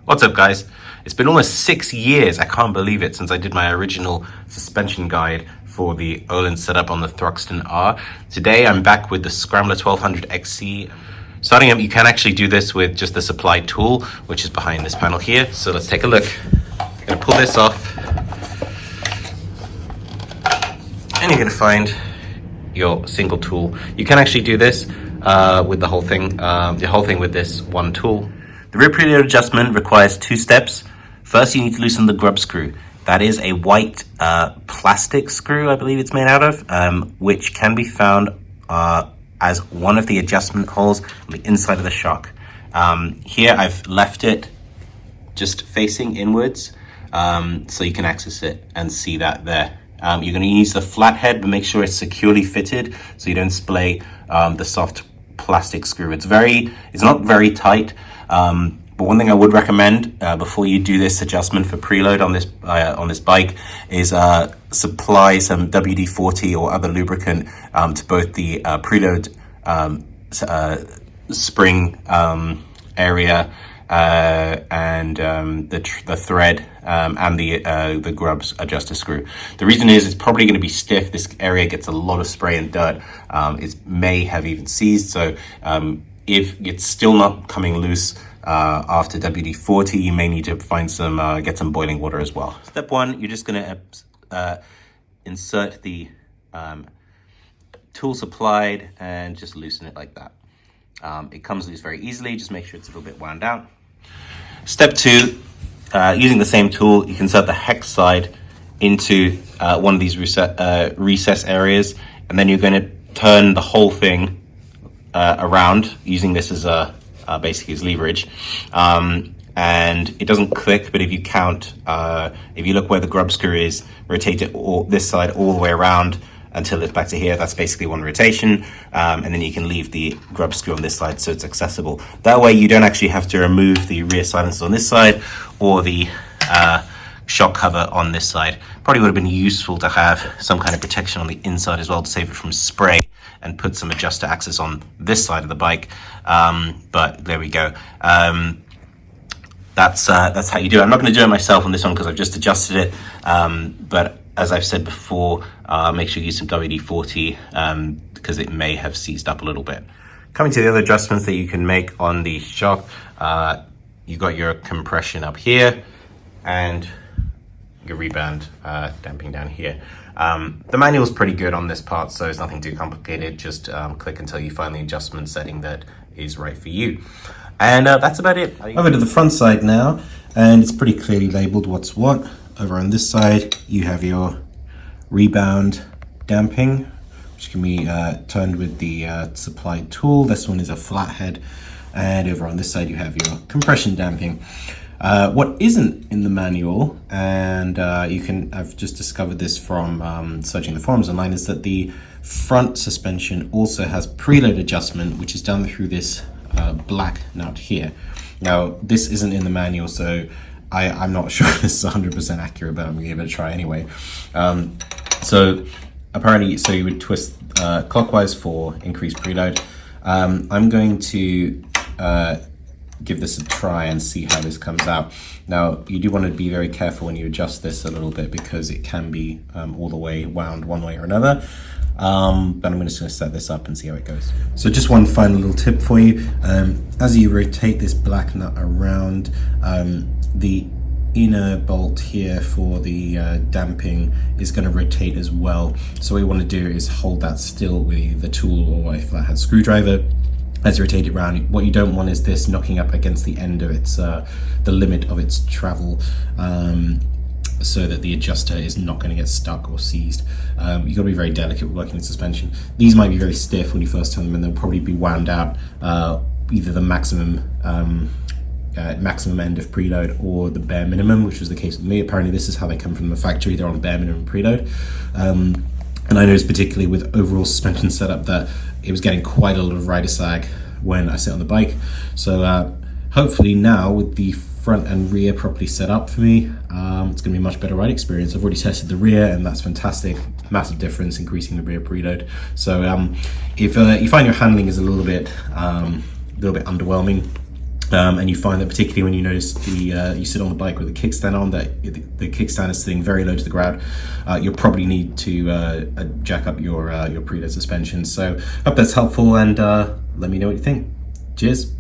What's up, guys? It's been almost 6 years, I can't believe it, since I did my original suspension guide for the Ohlins setup on the Thruxton R. Today I'm back with the Scrambler 1200 XC. Starting up, you can actually do this with just the supplied tool, which is behind this panel here. So let's take a look. I'm gonna pull this off, and you're gonna find your single tool. You can actually do this with the whole thing with this one tool. The rear preload adjustment requires 2 steps. First, you need to loosen the grub screw. That is a white plastic screw, I believe it's made out of, which can be found as one of the adjustment holes on the inside of the shock. Here I've left it just facing inwards, so you can access it and see that there. You're going to use the flathead, but make sure it's securely fitted so you don't splay the soft plastic screw. It's not very tight, but one thing I would recommend before you do this adjustment for preload on this bike is supply some WD-40 or other lubricant to both the preload spring area and the thread and the grubs adjuster screw. The reason is it's probably going to be stiff. This area gets a lot of spray and dirt. It may have even seized. So if it's still not coming loose after WD-40, you may need to find get some boiling water as well. Step 1, you're just going to insert the tool supplied and just loosen it like that. It comes loose very easily. Just make sure it's a little bit wound down. Step 2, using the same tool, you can insert the hex side into one of these recess areas, and then you're going to turn the whole thing around using this as basically as leverage. And it doesn't click, but if you count, if you look where the grub screw is, rotate it this side all the way around until it's back to here. That's basically one rotation, and then you can leave the grub screw on this side so it's accessible. That way you don't actually have to remove the rear silencer on this side or the shock cover on this side. Probably would have been useful to have some kind of protection on the inside as well to save it from spray, and put some adjuster access on this side of the bike, but there we go. That's how you do it. I'm not going to do it myself on this one because I've just adjusted it, but as I've said before, make sure you use some WD-40 because it may have seized up a little bit. Coming to the other adjustments that you can make on the shock, you've got your compression up here and your rebound damping down here. The manual is pretty good on this part, so it's nothing too complicated. Just click until you find the adjustment setting that is right for you. And that's about it. Over to the front side now, and it's pretty clearly labeled what's what. Over on this side, you have your rebound damping, which can be turned with the supplied tool. This one is a flathead. And over on this side, you have your compression damping. What isn't in the manual, and I've just discovered this from searching the forums online, is that the front suspension also has preload adjustment, which is done through this black nut here. Now, this isn't in the manual, so I'm not sure this is 100% accurate, but I'm gonna give it a try anyway. So apparently, you would twist clockwise for increased preload. I'm going to give this a try and see how this comes out. Now, you do want to be very careful when you adjust this a little bit because it can be all the way wound one way or another. But I'm just going to set this up and see how it goes. So just one final little tip for you. As you rotate this black nut around, the inner bolt here for the damping is going to rotate as well. So what you want to do is hold that still with the tool or a flathead screwdriver. As you rotate it around, what you don't want is this knocking up against the end of its, the limit of its travel, so that the adjuster is not going to get stuck or seized. You've got to be very delicate with working with suspension. These might be very stiff when you first turn them, and they'll probably be wound out either the maximum end of preload or the bare minimum, which was the case with me. Apparently this is how they come from the factory. They're on bare minimum preload. And I noticed particularly with overall suspension setup that it was getting quite a lot of rider sag when I sit on the bike. So hopefully now with the front and rear properly set up for me, it's going to be a much better ride experience. I've already tested the rear and that's fantastic. Massive difference, increasing the rear preload. So if you find your handling is a little bit underwhelming, and you find that particularly when you notice you sit on the bike with the kickstand on, that the kickstand is sitting very low to the ground, you'll probably need to jack up your preload suspension. So hope that's helpful, and let me know what you think. Cheers.